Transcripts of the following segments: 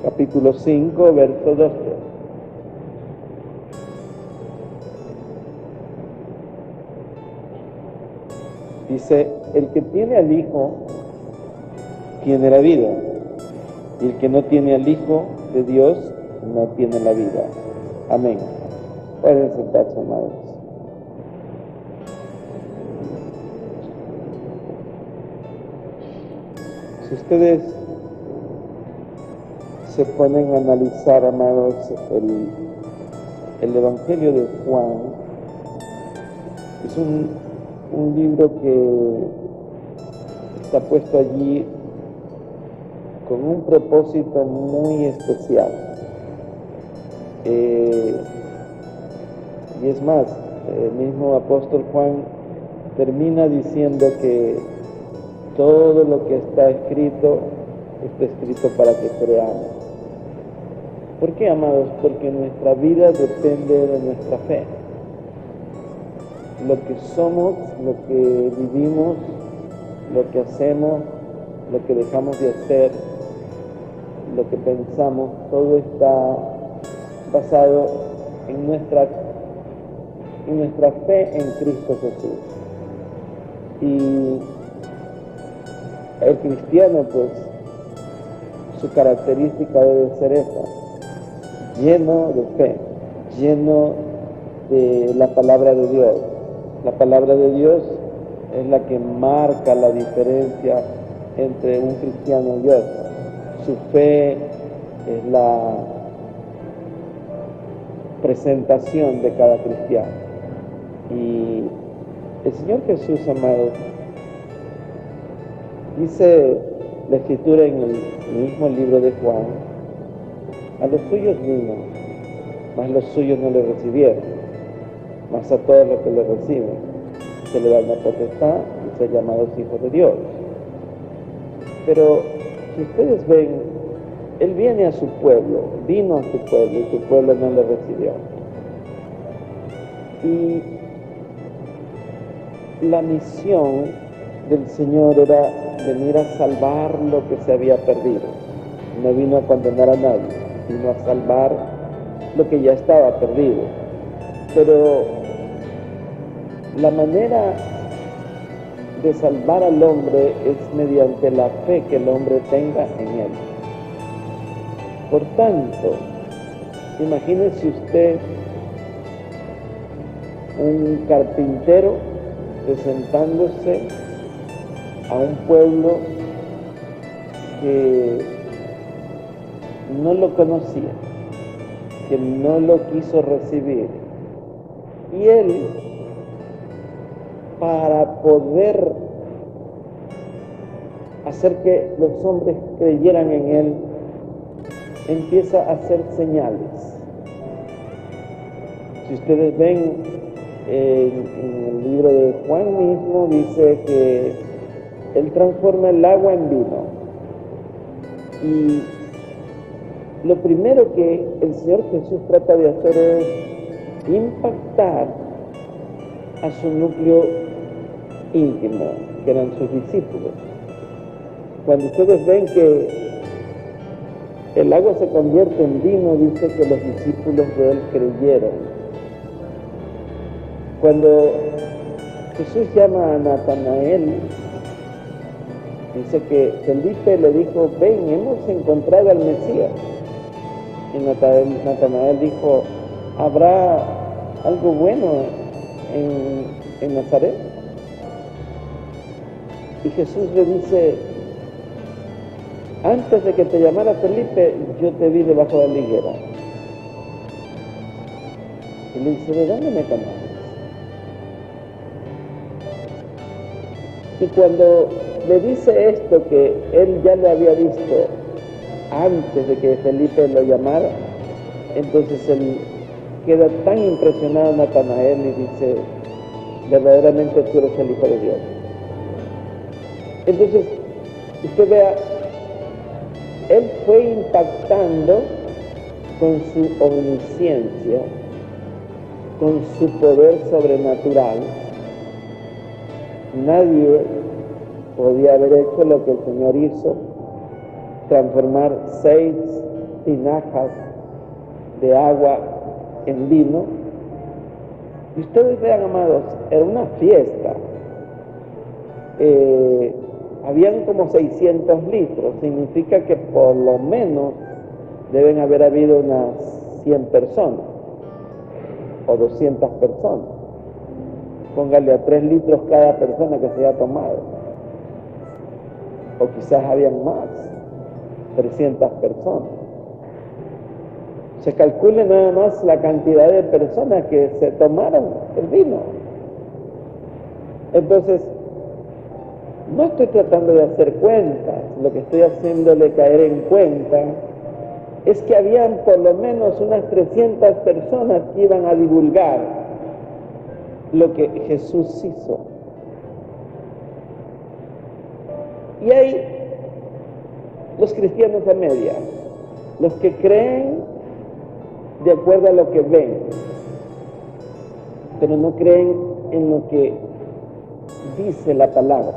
capítulo 5, verso 12. Dice, el que tiene al Hijo tiene la vida, y el que no tiene al Hijo de Dios no tiene la vida. Amén. Pueden sentarse, amados. Si ustedes se ponen a analizar, amados, el Evangelio de Juan, es un libro que está puesto allí con un propósito muy especial. Y es más, el mismo apóstol Juan termina diciendo que todo lo que está escrito para que creamos. ¿Por qué, amados? Porque nuestra vida depende de nuestra fe. Lo que somos, lo que vivimos, lo que hacemos, lo que dejamos de hacer, lo que pensamos, todo está basado en nuestra fe en Cristo Jesús. Y el cristiano, pues, su característica debe ser esa: lleno de fe, lleno de la palabra de Dios. La palabra de Dios es la que marca la diferencia entre un cristiano y otro. Su fe es la presentación de cada cristiano. Y el Señor Jesús, amado, dice la Escritura en el mismo libro de Juan: a los suyos vino, mas los suyos no le recibieron, mas a todos los que le reciben se le da una potestad y ser llamados hijos de Dios. Pero si ustedes ven, Él viene a su pueblo, vino a su pueblo y su pueblo no le recibió. Y la misión del Señor era venir a salvar lo que se había perdido. No vino a condenar a nadie, vino a salvar lo que ya estaba perdido. Pero la manera de salvar al hombre es mediante la fe que el hombre tenga en Él. Por tanto, imagínese usted un carpintero presentándose a un pueblo que no lo conocía, que no lo quiso recibir. Y él, para poder hacer que los hombres creyeran en él, empieza a hacer señales. Si ustedes ven en el libro de Juan mismo, dice que él transforma el agua en vino. Y lo primero que el Señor Jesús trata de hacer es impactar a su núcleo íntimo, que eran sus discípulos. Cuando ustedes ven que el agua se convierte en vino, dice que los discípulos de él creyeron. Cuando Jesús llama a Natanael, dice que Felipe le dijo: ven, hemos encontrado al Mesías. Y Natanael dijo: ¿habrá algo bueno en Nazaret? Y Jesús le dice: antes de que te llamara Felipe, yo te vi debajo de la higuera. Y le dice: ¿de dónde me conoces? Y cuando le dice esto, que él ya lo había visto antes de que Felipe lo llamara, entonces él queda tan impresionado, Natanael, y dice: verdaderamente tú eres el Hijo de Dios. Entonces, usted vea, él fue impactando con su omnisciencia, con su poder sobrenatural. Nadie podía haber hecho lo que el Señor hizo: transformar 6 tinajas de agua en vino. Y ustedes vean, amados, era una fiesta. Habían como 600 litros, significa que por lo menos deben haber habido unas 100 personas o 200 personas. Póngale a 3 litros cada persona que se haya tomado. O quizás habían más, 300 personas. Se calcule nada más la cantidad de personas que se tomaron el vino. Entonces, no estoy tratando de hacer cuentas, lo que estoy haciéndole caer en cuenta es que habían por lo menos unas 300 personas que iban a divulgar lo que Jesús hizo. Y hay los cristianos a media, los que creen de acuerdo a lo que ven, pero no creen en lo que dice la palabra.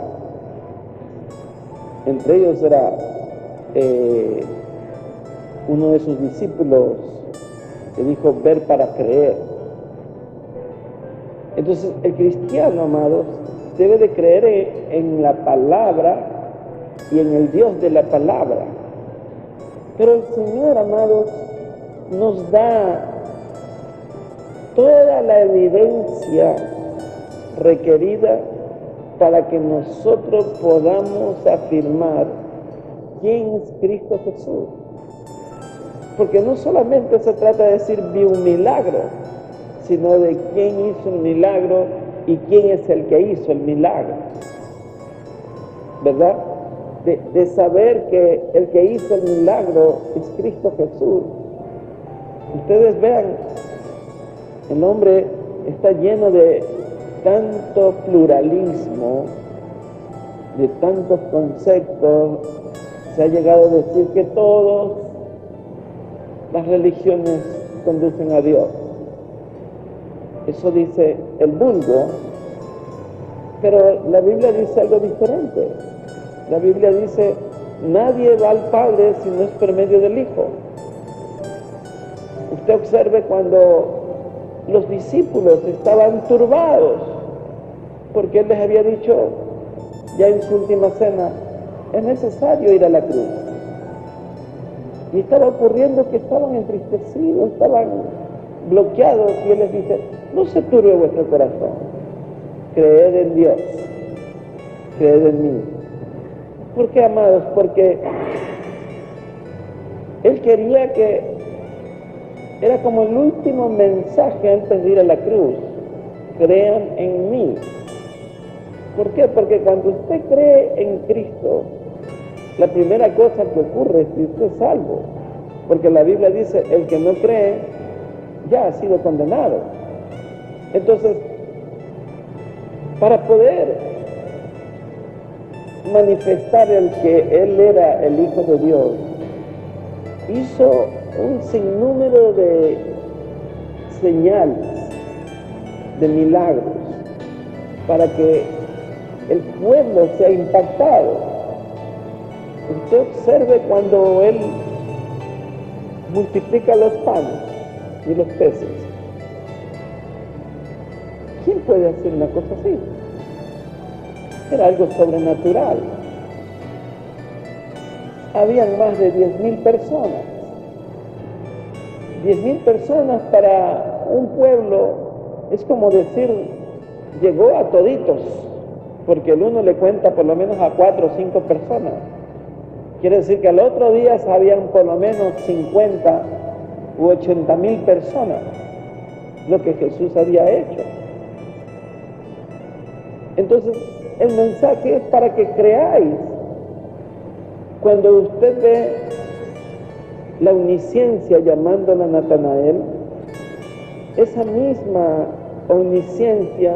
Entre ellos era uno de sus discípulos que dijo ver para creer. Entonces el cristiano, amados, debe de creer en la palabra y en el Dios de la palabra. Pero el Señor, amados, nos da toda la evidencia requerida para que nosotros podamos afirmar quién es Cristo Jesús. Porque no solamente se trata de decir vi un milagro, sino de quién hizo el milagro y quién es el que hizo el milagro, ¿verdad? De saber que el que hizo el milagro es Cristo Jesús. Ustedes vean, el hombre está lleno de tanto pluralismo, de tantos conceptos. Se ha llegado a decir que todas las religiones conducen a Dios. Eso dice el vulgo, pero la Biblia dice algo diferente. La Biblia dice, nadie va al Padre si no es por medio del Hijo. Usted observe cuando los discípulos estaban turbados, porque Él les había dicho ya en su última cena, es necesario ir a la cruz. Y estaba ocurriendo que estaban entristecidos, estaban bloqueados, y Él les dice, no se turbe vuestro corazón, creed en Dios, creed en mí. ¿Por qué, amados? Porque Él quería que era como el último mensaje antes de ir a la cruz. Crean en mí. ¿Por qué? Porque cuando usted cree en Cristo, la primera cosa que ocurre es que usted es salvo. Porque la Biblia dice, el que no cree ya ha sido condenado. Entonces, para poder manifestar el que Él era el Hijo de Dios, hizo un sinnúmero de señales, de milagros, para que el pueblo sea impactado. Usted observe cuando Él multiplica los panes y los peces. ¿Quién puede hacer una cosa así? Era algo sobrenatural. Habían más de 10.000 personas. 10.000 personas para un pueblo es como decir, llegó a toditos, porque el uno le cuenta por lo menos a 4 o 5 personas. Quiere decir que al otro día habían por lo menos 50 u 80.000 personas, lo que Jesús había hecho. Entonces, el mensaje es para que creáis. Cuando usted ve la omnisciencia llamándola a Natanael, esa misma omnisciencia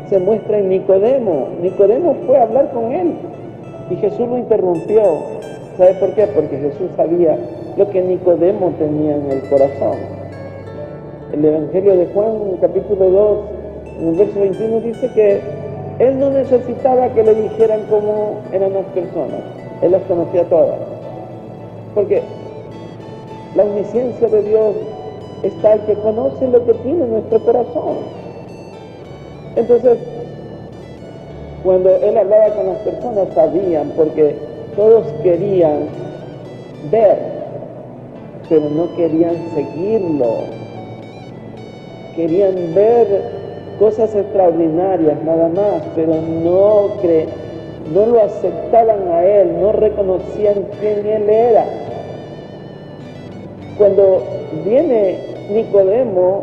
se muestra en Nicodemo. Nicodemo fue a hablar con él y Jesús lo interrumpió. ¿Sabe por qué? Porque Jesús sabía lo que Nicodemo tenía en el corazón. El Evangelio de Juan, en el capítulo 2, en el verso 21, dice que Él no necesitaba que le dijeran cómo eran las personas. Él las conocía todas. Porque La omnisciencia de Dios es tal que conoce lo que tiene nuestro corazón. Entonces, cuando Él hablaba con las personas, sabían, porque todos querían ver, pero no querían seguirlo. Querían ver cosas extraordinarias nada más, pero no lo aceptaban a Él, no reconocían quién Él era. Cuando viene Nicodemo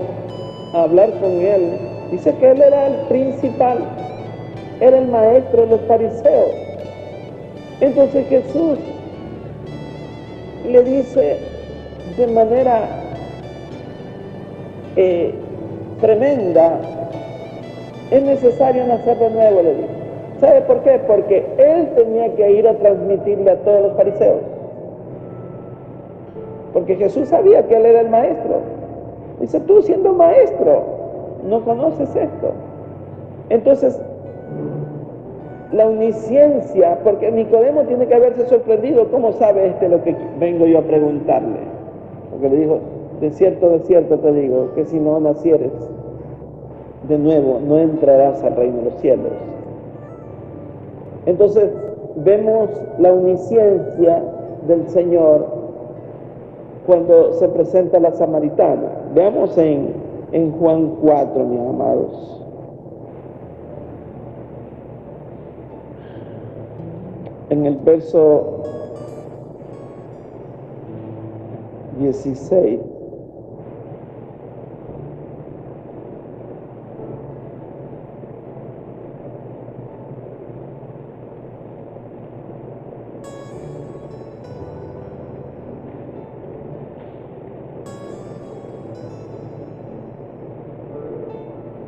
a hablar con Él, dice que Él era el principal, era el maestro de los fariseos. Entonces Jesús le dice de manera tremenda: es necesario nacer de nuevo, le dice. ¿Sabe por qué? Porque Él tenía que ir a transmitirle a todos los fariseos. Porque Jesús sabía que Él era el maestro. Dice: tú siendo maestro, no conoces esto. Entonces, la omnisciencia, porque Nicodemo tiene que haberse sorprendido: ¿cómo sabe lo que vengo yo a preguntarle? Porque le dijo: de cierto te digo, que si no nacieres de nuevo, no entrarás al reino de los cielos. Entonces, vemos la omnisciencia del Señor cuando se presenta a la samaritana. Veamos en Juan 4, mis amados. En el verso 16.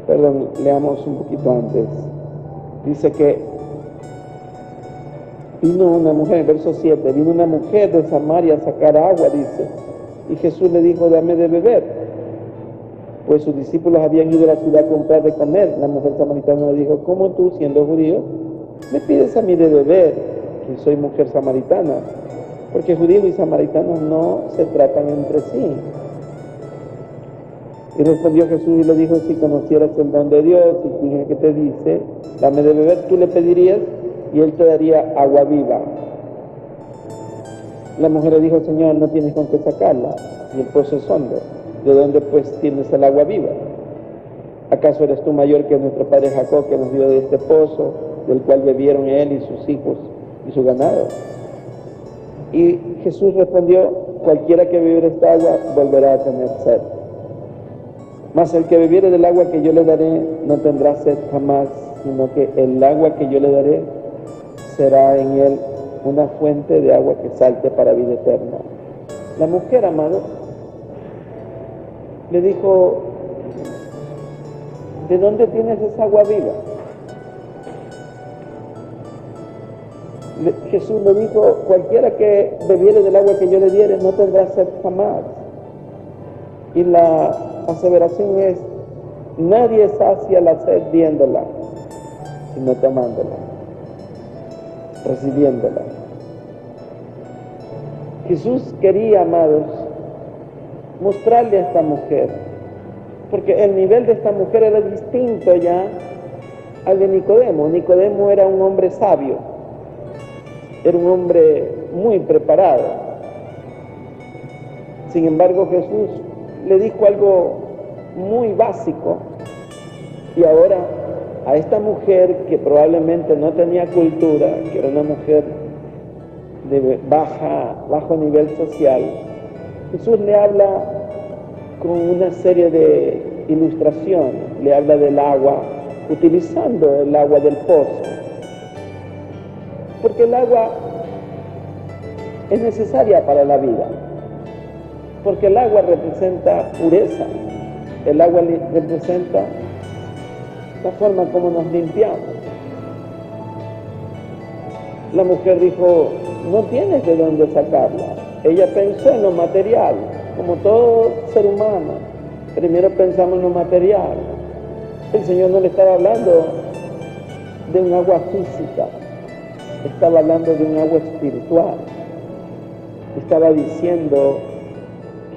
Perdón, leamos un poquito antes. Dice que vino una mujer, verso 7, vino una mujer de Samaria a sacar agua, dice, y Jesús le dijo: dame de beber. Pues sus discípulos habían ido a la ciudad a comprar de comer. La mujer samaritana le dijo: ¿cómo tú, siendo judío, me pides a mí de beber, que soy mujer samaritana? Porque judíos y samaritanos no se tratan entre sí. Y respondió Jesús y le dijo: si conocieras el don de Dios y quién es el que te dice, dame de beber, tú le pedirías y Él te daría agua viva. La mujer le dijo: Señor, no tienes con qué sacarla, y el pozo es hondo. ¿De dónde pues tienes el agua viva? ¿Acaso eres tú mayor que nuestro padre Jacob, que nos dio de este pozo, del cual bebieron él y sus hijos y su ganado? Y Jesús respondió: cualquiera que bebiere esta agua volverá a tener sed. Mas el que bebiere del agua que yo le daré no tendrá sed jamás, sino que el agua que yo le daré será en él una fuente de agua que salte para vida eterna. La mujer, amado, le dijo: ¿de dónde tienes esa agua viva? Jesús le dijo: cualquiera que bebiere del agua que yo le diere no tendrá sed jamás. Y la aseveración es: nadie sacia la sed viéndola, sino tomándola, recibiéndola. Jesús quería, amados, mostrarle a esta mujer, porque el nivel de esta mujer era distinto ya al de Nicodemo. Nicodemo era un hombre sabio, era un hombre muy preparado. Sin embargo, Jesús le dijo algo muy básico, y ahora a esta mujer, que probablemente no tenía cultura, que era una mujer de bajo nivel social, Jesús le habla con una serie de ilustraciones. Le habla del agua, utilizando el agua del pozo, porque el agua es necesaria para la vida, porque el agua representa pureza, el agua representa la forma como nos limpiamos. La mujer dijo: no tienes de dónde sacarla. Ella pensó en lo material, como todo ser humano. Primero pensamos en lo material. El Señor no le estaba hablando de un agua física, estaba hablando de un agua espiritual. Estaba diciendo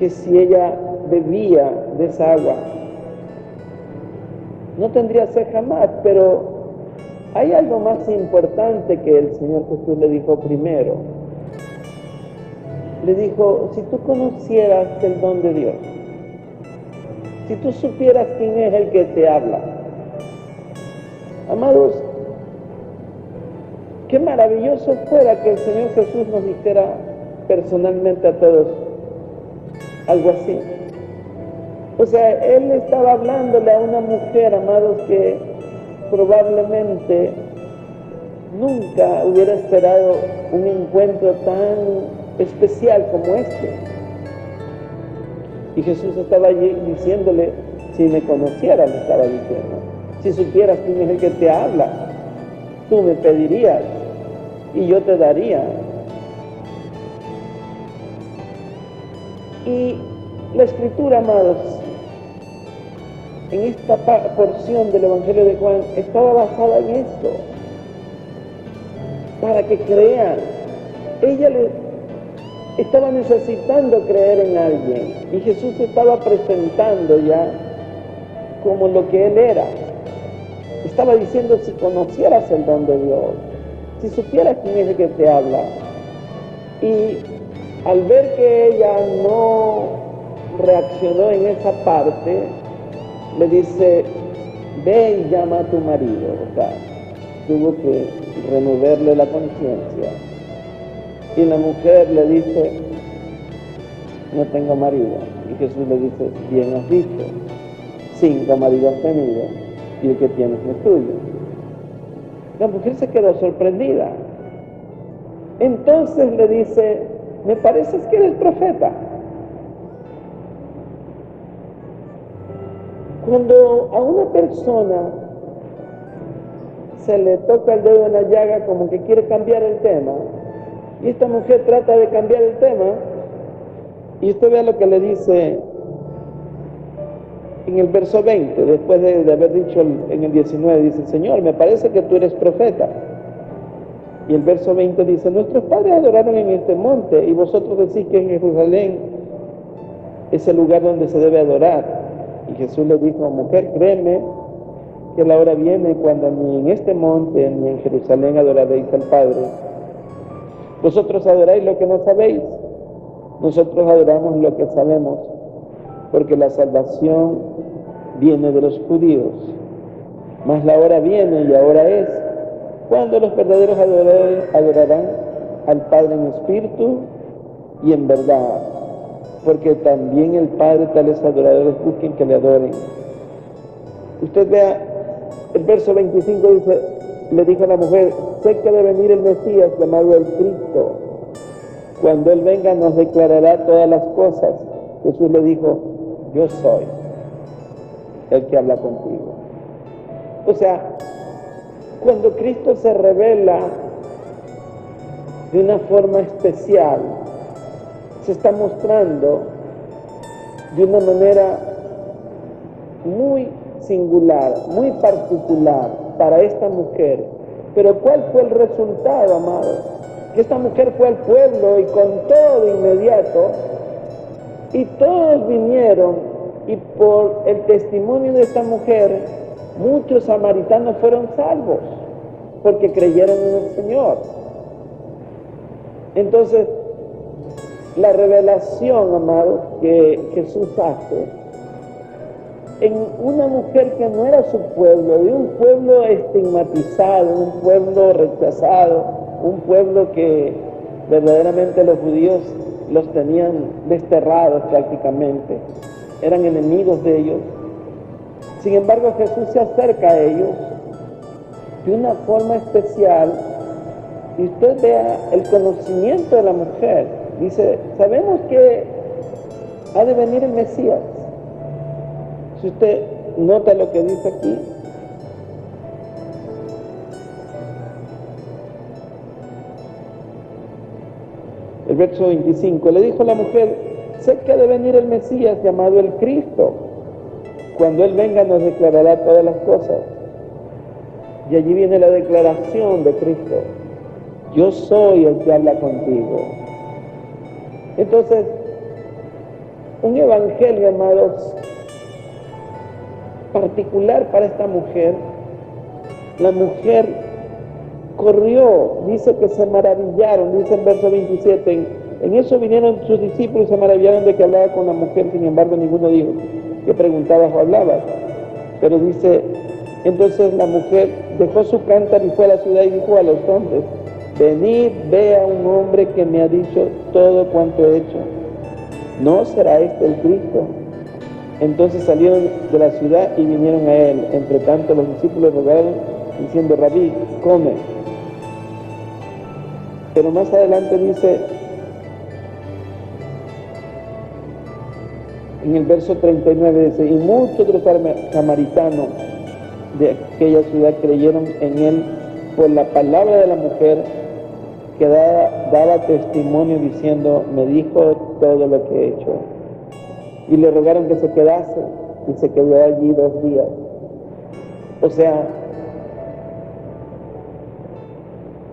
que si ella bebía de esa agua, no tendría sed jamás. Pero hay algo más importante que el Señor Jesús le dijo primero. Le dijo, si tú conocieras el don de Dios, si tú supieras quién es el que te habla. Amados, qué maravilloso fuera que el Señor Jesús nos dijera personalmente a todos algo así. O sea, Él estaba hablándole a una mujer, amados, que probablemente nunca hubiera esperado un encuentro tan especial como este. Y Jesús estaba allí diciéndole, si me conocieras, le estaba diciendo, si supieras quién es el que te habla, tú me pedirías y yo te daría. Y la Escritura, amados, en esta porción del Evangelio de Juan, estaba basada en esto, para que crean. Ella estaba necesitando creer en alguien, y Jesús estaba presentando ya como lo que Él era. Estaba diciendo, si conocieras el don de Dios, si supieras quién es el que te habla. Y al ver que ella no reaccionó en esa parte, le dice, ve y llama a tu marido. O sea, tuvo que removerle la conciencia. Y la mujer le dice, no tengo marido. Y Jesús le dice, bien has dicho, 5 maridos has tenido y el que tienes no es tuyo. La mujer se quedó sorprendida. Entonces le dice, me pareces que eres profeta. Cuando a una persona se le toca el dedo en la llaga como que quiere cambiar el tema, y esta mujer trata de cambiar el tema, y usted vea lo que le dice en el verso 20, después de haber dicho en el 19, dice, Señor, me parece que tú eres profeta. Y el verso 20 dice, nuestros padres adoraron en este monte, y vosotros decís que en Jerusalén es el lugar donde se debe adorar. Y Jesús le dijo, mujer, créeme que la hora viene cuando ni en este monte ni en Jerusalén adoraréis al Padre. Vosotros adoráis lo que no sabéis, nosotros adoramos lo que sabemos, porque la salvación viene de los judíos. Mas la hora viene y ahora es cuando los verdaderos adoradores adorarán al Padre en espíritu y en verdad, porque también el Padre tales adoradores busquen que le adoren. Usted vea, el verso 25 dice, le dijo a la mujer, sé que debe venir el Mesías llamado el Cristo. Cuando Él venga nos declarará todas las cosas. Jesús le dijo, yo soy el que habla contigo. O sea, cuando Cristo se revela de una forma especial, se está mostrando de una manera muy singular, muy particular para esta mujer. Pero ¿cuál fue el resultado, amado? Que esta mujer fue al pueblo y contó de inmediato, y todos vinieron, y por el testimonio de esta mujer, muchos samaritanos fueron salvos, porque creyeron en el Señor. Entonces, la revelación, amado, que Jesús hace en una mujer que no era su pueblo, de un pueblo estigmatizado, un pueblo rechazado, un pueblo que verdaderamente los judíos los tenían desterrados prácticamente, eran enemigos de ellos. Sin embargo, Jesús se acerca a ellos de una forma especial, y usted vea el conocimiento de la mujer. Dice, sabemos que ha de venir el Mesías. Si usted nota lo que dice aquí, el verso 25, le dijo la mujer, sé que ha de venir el Mesías llamado el Cristo. Cuando Él venga nos declarará todas las cosas. Y allí viene la declaración de Cristo. Yo soy el que habla contigo. Entonces, un evangelio, amados, particular para esta mujer. La mujer corrió, dice que se maravillaron, dice el verso 27, en eso vinieron sus discípulos y se maravillaron de que hablaba con la mujer, sin embargo ninguno dijo que preguntabas o hablabas. Pero dice, entonces la mujer dejó su cántaro y fue a la ciudad y dijo a los hombres, venid, ve a un hombre que me ha dicho todo cuanto he hecho. ¿No será este el Cristo? Entonces salieron de la ciudad y vinieron a él. Entre tanto los discípulos rogaron diciendo, Rabí, come. Pero más adelante dice, en el verso 39 dice, y muchos de los samaritanos de aquella ciudad creyeron en él por la palabra de la mujer que daba testimonio diciendo, me dijo todo lo que he hecho. Y le rogaron que se quedase y se quedó allí 2 días. O sea,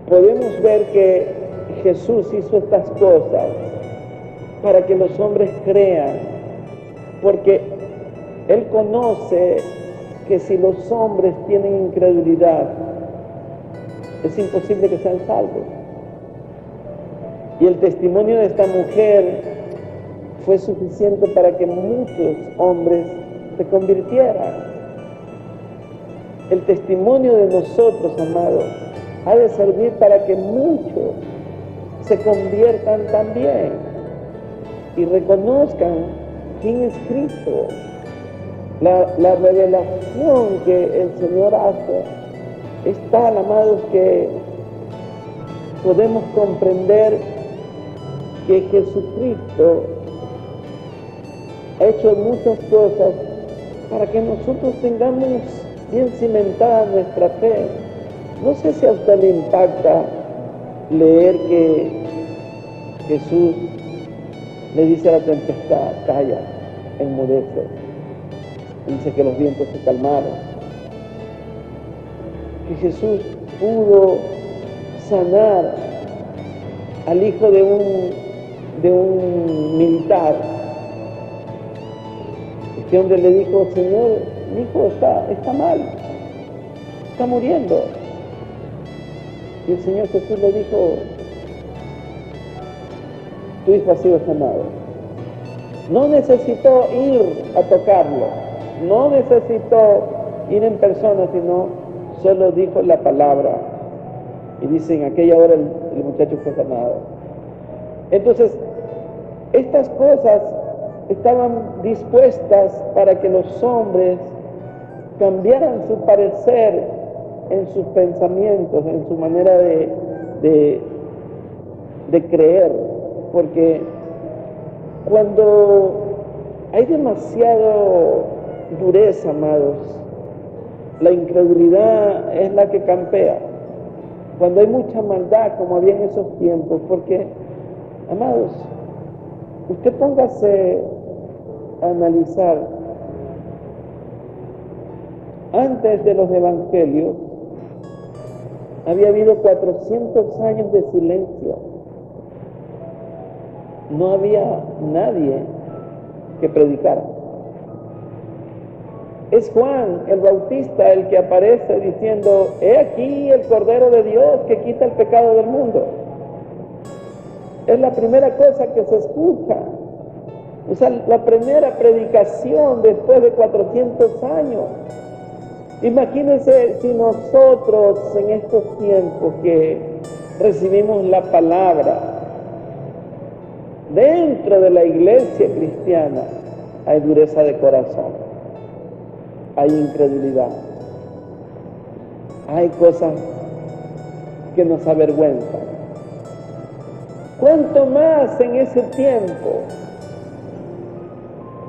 podemos ver que Jesús hizo estas cosas para que los hombres crean, porque Él conoce que si los hombres tienen incredulidad, es imposible que sean salvos. Y el testimonio de esta mujer fue suficiente para que muchos hombres se convirtieran. El testimonio de nosotros, amados, ha de servir para que muchos se conviertan también y reconozcan quién es Cristo. La revelación que el Señor hace es tal, amados, que podemos comprender que Jesucristo ha hecho muchas cosas para que nosotros tengamos bien cimentada nuestra fe. No sé si a usted le impacta leer que Jesús le dice a la tempestad, calla, enmudece. Dice que los vientos se calmaron. Que Jesús pudo sanar al hijo de un militar. Este hombre le dijo, Señor, mi hijo está mal, está muriendo. Y el Señor Jesús le dijo, tu hijo ha sido sanado. No necesitó ir a tocarlo, no necesitó ir en persona, sino solo dijo la palabra. Y dice, en aquella hora el muchacho fue sanado. Entonces, estas cosas estaban dispuestas para que los hombres cambiaran su parecer en sus pensamientos, en su manera de creer, porque cuando hay demasiado dureza, amados, la incredulidad es la que campea. Cuando hay mucha maldad, como había en esos tiempos, porque, amados, usted póngase a analizar, antes de los evangelios, había habido 400 años de silencio. No había nadie que predicara. Es Juan el Bautista el que aparece diciendo, he aquí el Cordero de Dios que quita el pecado del mundo. Es la primera cosa que se escucha. O sea, la primera predicación después de 400 años. Imagínense si nosotros en estos tiempos que recibimos la palabra, dentro de la iglesia cristiana hay dureza de corazón, hay incredulidad, hay cosas que nos avergüenzan. ¿Cuánto más en ese tiempo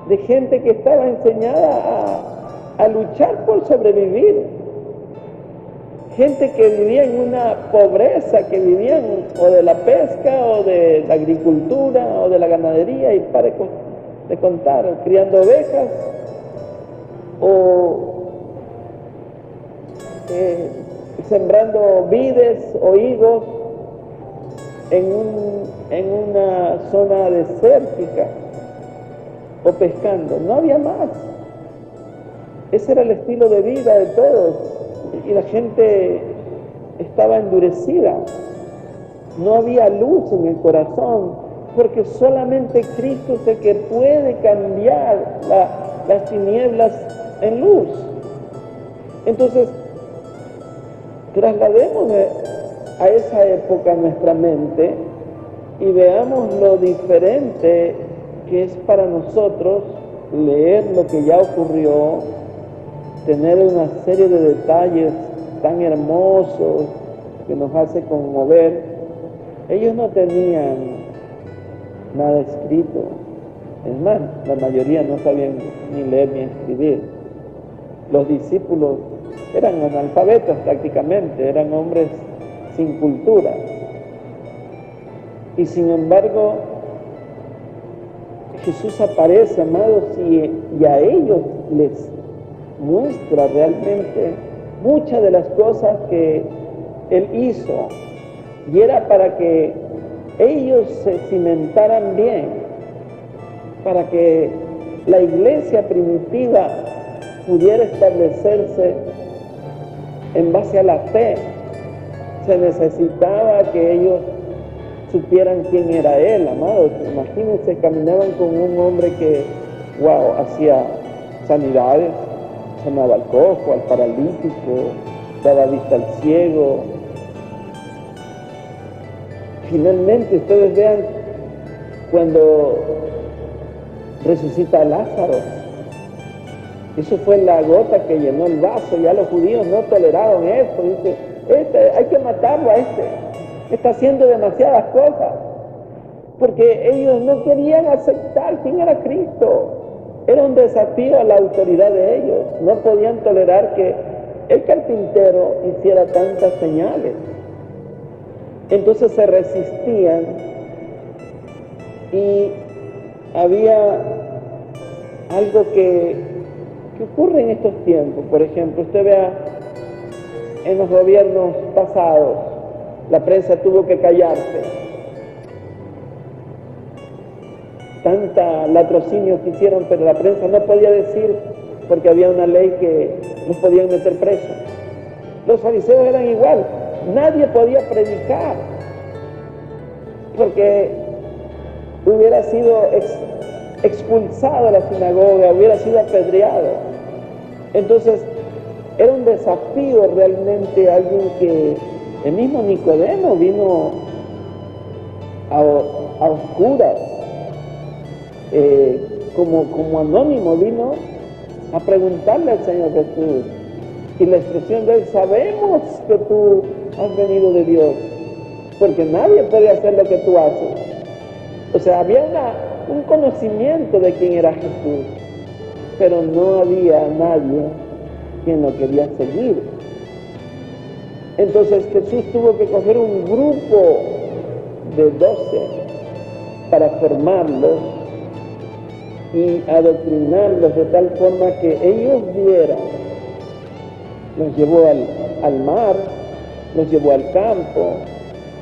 de gente que estaba enseñada a luchar por sobrevivir? Gente que vivía en una pobreza, que vivían o de la pesca, o de la agricultura, o de la ganadería, y para de contar, criando ovejas, o sembrando vides o higos en una zona desértica. o pescando, no había más. Ese era el estilo de vida de todos, y la gente estaba endurecida. No había luz en el corazón, porque solamente Cristo es el que puede cambiar las tinieblas en luz. Entonces, traslademos a esa época nuestra mente y veamos lo diferente que es para nosotros leer lo que ya ocurrió, tener una serie de detalles tan hermosos que nos hace conmover. Ellos no tenían nada escrito. Es más, la mayoría no sabían ni leer ni escribir. Los discípulos eran analfabetos prácticamente, eran hombres sin cultura. Y sin embargo, Jesús aparece, amados, y a ellos les muestra realmente muchas de las cosas que Él hizo. Y era para que ellos se cimentaran bien, para que la iglesia primitiva pudiera establecerse en base a la fe. Se necesitaba que ellos supieran quién era Él, amados. Imagínense, caminaban con un hombre que, hacía sanidades, sanaba al cojo, al paralítico, daba vista al ciego. Finalmente, ustedes vean cuando resucita a Lázaro. Eso fue la gota que llenó el vaso. Ya los judíos no toleraron esto. Dice, hay que matarlo a está haciendo demasiadas cosas. Porque ellos no querían aceptar quién era Cristo. Era un desafío a la autoridad de ellos. No podían tolerar que el carpintero hiciera tantas señales. Entonces se resistían, y había algo que ocurre en estos tiempos. Por ejemplo, usted vea en los gobiernos pasados, la prensa tuvo que callarse. Tanta latrocinio que hicieron, pero la prensa no podía decir porque había una ley que los podían meter presos. Los fariseos eran igual. Nadie podía predicar porque hubiera sido expulsado de la sinagoga, hubiera sido apedreado. Entonces era un desafío realmente. Alguien que, el mismo Nicodemo vino a oscuras, como anónimo, vino a preguntarle al Señor Jesús, y la expresión de él: sabemos que tú has venido de Dios, porque nadie puede hacer lo que tú haces. O sea, había un conocimiento de quién era Jesús, pero no había nadie quien lo quería seguir. Entonces Jesús tuvo que coger un grupo de 12 para formarlos y adoctrinarlos de tal forma que ellos vieran. Los llevó al mar, los llevó al campo,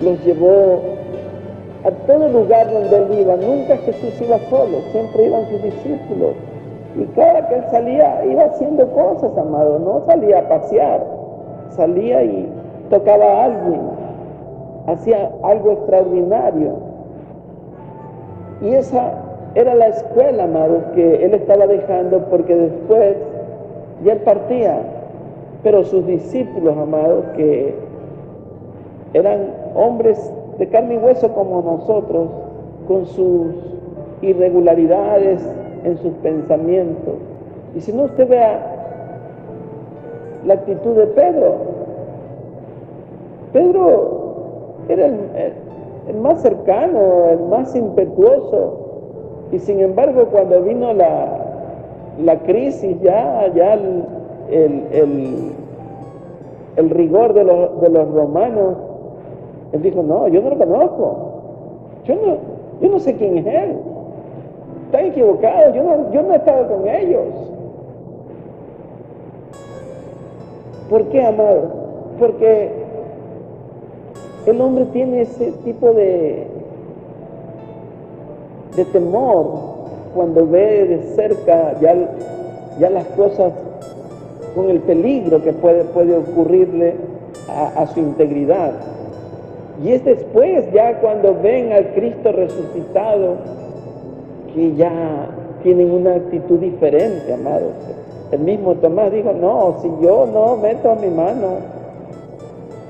los llevó a todo lugar donde él iba. Nunca Jesús iba solo, siempre iban sus discípulos. Y cada que él salía, iba haciendo cosas, amado. No salía a pasear, salía y tocaba a alguien, hacía algo extraordinario. Y esa era la escuela, amados, que él estaba dejando, porque después ya él partía. Pero sus discípulos, amados, que eran hombres de carne y hueso como nosotros, con sus irregularidades en sus pensamientos. Y si no, usted vea la actitud de Pedro. Pedro era el más cercano, el más impetuoso, y sin embargo cuando vino la crisis, ya el rigor de los romanos, él dijo: no, yo no lo conozco, yo no sé quién es él, están equivocados, yo no he estado con ellos. ¿Por qué, amado? Porque el hombre tiene ese tipo de temor cuando ve de cerca ya las cosas con el peligro que puede ocurrirle a su integridad. Y es después, ya cuando ven al Cristo resucitado, que ya tienen una actitud diferente, amados. El mismo Tomás dijo, no, si yo no meto mi mano,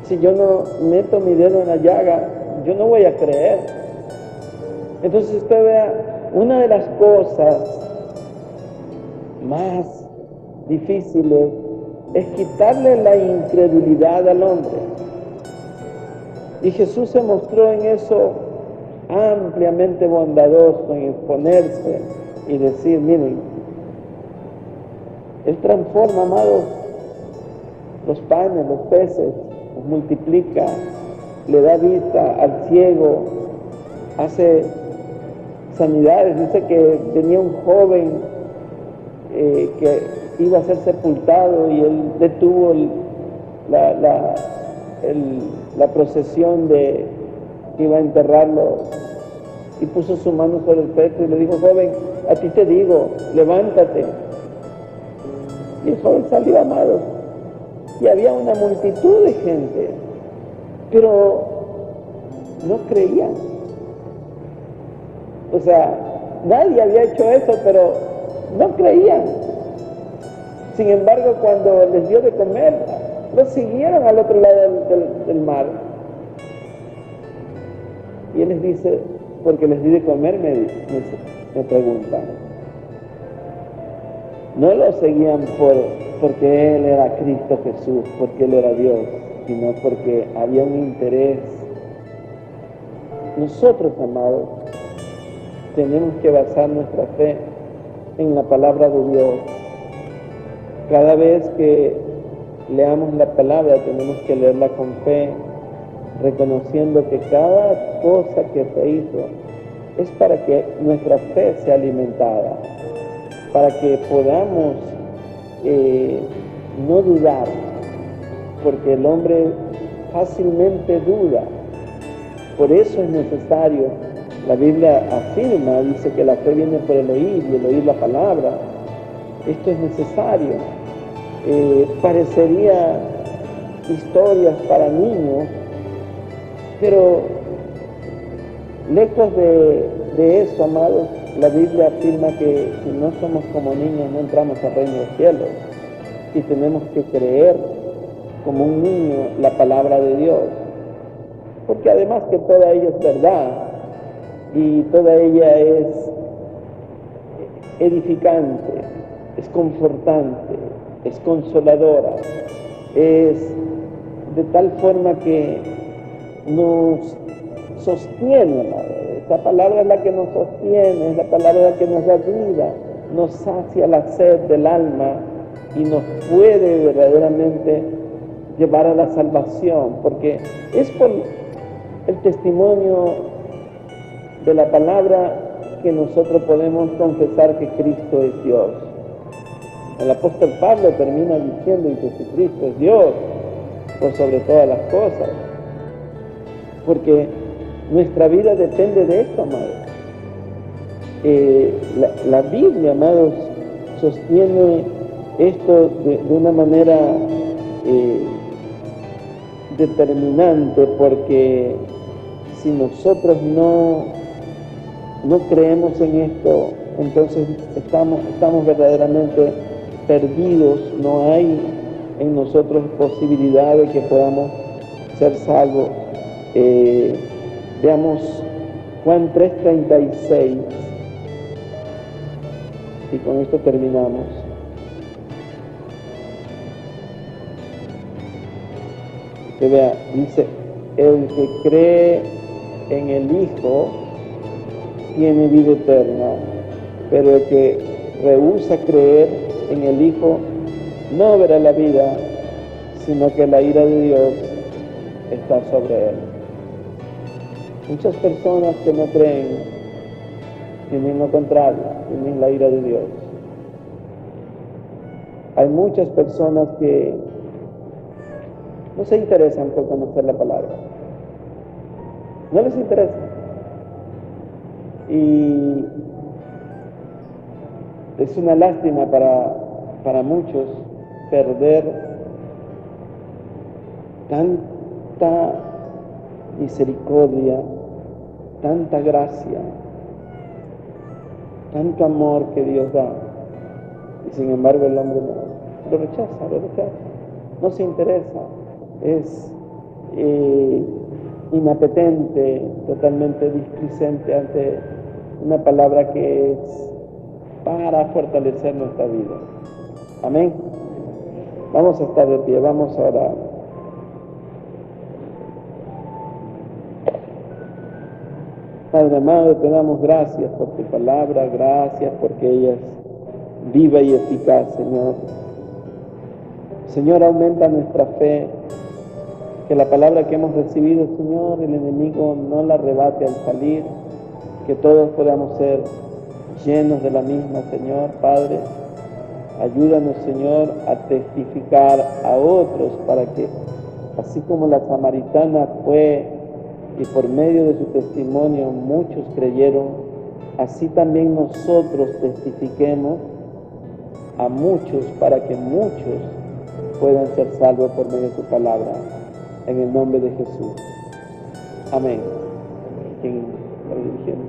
si yo no meto mi dedo en la llaga, yo no voy a creer. Entonces usted vea, una de las cosas más difíciles es quitarle la incredulidad al hombre. Y Jesús se mostró en eso ampliamente bondadoso, en exponerse y decir, miren, Él transforma, amados, los panes, los peces, los multiplica, le da vista al ciego, hace sanidades. Dice que tenía un joven que iba a ser sepultado y él detuvo la procesión que iba a enterrarlo y puso su mano sobre el pecho y le dijo, joven, a ti te digo, levántate. Y el joven salió, amado, y había una multitud de gente, pero no creían. O sea, nadie había hecho eso, pero no creían. Sin embargo, cuando les dio de comer, los siguieron al otro lado del mar. Y él les dice, porque les di de comer, me preguntan. No lo seguían porque Él era Cristo Jesús, porque Él era Dios, sino porque había un interés. Nosotros, amados, tenemos que basar nuestra fe en la palabra de Dios. Cada vez que leamos la palabra, tenemos que leerla con fe, reconociendo que cada cosa que se hizo es para que nuestra fe sea alimentada, para que podamos no dudar, porque el hombre fácilmente duda. Por eso es necesario, la Biblia afirma, dice que la fe viene por el oír y el oír la palabra. Esto es necesario. Parecería historias para niños, pero lejos de eso, amados, la Biblia afirma que si no somos como niños no entramos al reino de los cielos, y tenemos que creer como un niño la palabra de Dios, porque además que toda ella es verdad y toda ella es edificante, es confortante, es consoladora, es de tal forma que nos sostiene. Esta palabra es la que nos sostiene, es la palabra que nos da vida, nos sacia la sed del alma y nos puede verdaderamente llevar a la salvación, porque es por el testimonio de la palabra que nosotros podemos confesar que Cristo es Dios. El apóstol Pablo termina diciendo que Jesucristo es Dios por sobre todas las cosas, porque nuestra vida depende de esto, amados. La Biblia, amados, sostiene esto de una manera determinante, porque si nosotros no creemos en esto, entonces estamos verdaderamente perdidos. No hay en nosotros posibilidad de que podamos ser salvos. Veamos Juan 3:36 y con esto terminamos. Que vea, dice, el que cree en el Hijo tiene vida eterna, pero el que rehúsa creer en el Hijo no verá la vida, sino que la ira de Dios está sobre él. Muchas personas que no creen tienen lo contrario, tienen la ira de Dios. Hay muchas personas que no se interesan por conocer la palabra. No les interesa. Y Es una lástima para muchos perder tanta misericordia, tanta gracia, tanto amor que Dios da. Y sin embargo el hombre lo rechaza, no se interesa, es inapetente, totalmente displicente ante una palabra que es para fortalecer nuestra vida. Amén. Vamos a estar de pie, vamos a orar. Padre amado, te damos gracias por tu palabra, gracias porque ella es viva y eficaz, Señor. Señor, aumenta nuestra fe, que la palabra que hemos recibido, Señor, el enemigo no la arrebate al salir, que todos podamos ser llenos de la misma, Señor. Padre, ayúdanos, Señor, a testificar a otros para que, así como la samaritana fue y por medio de su testimonio muchos creyeron, así también nosotros testifiquemos a muchos para que muchos puedan ser salvos por medio de tu palabra. En el nombre de Jesús. Amén. ¿Quién está dirigiendo?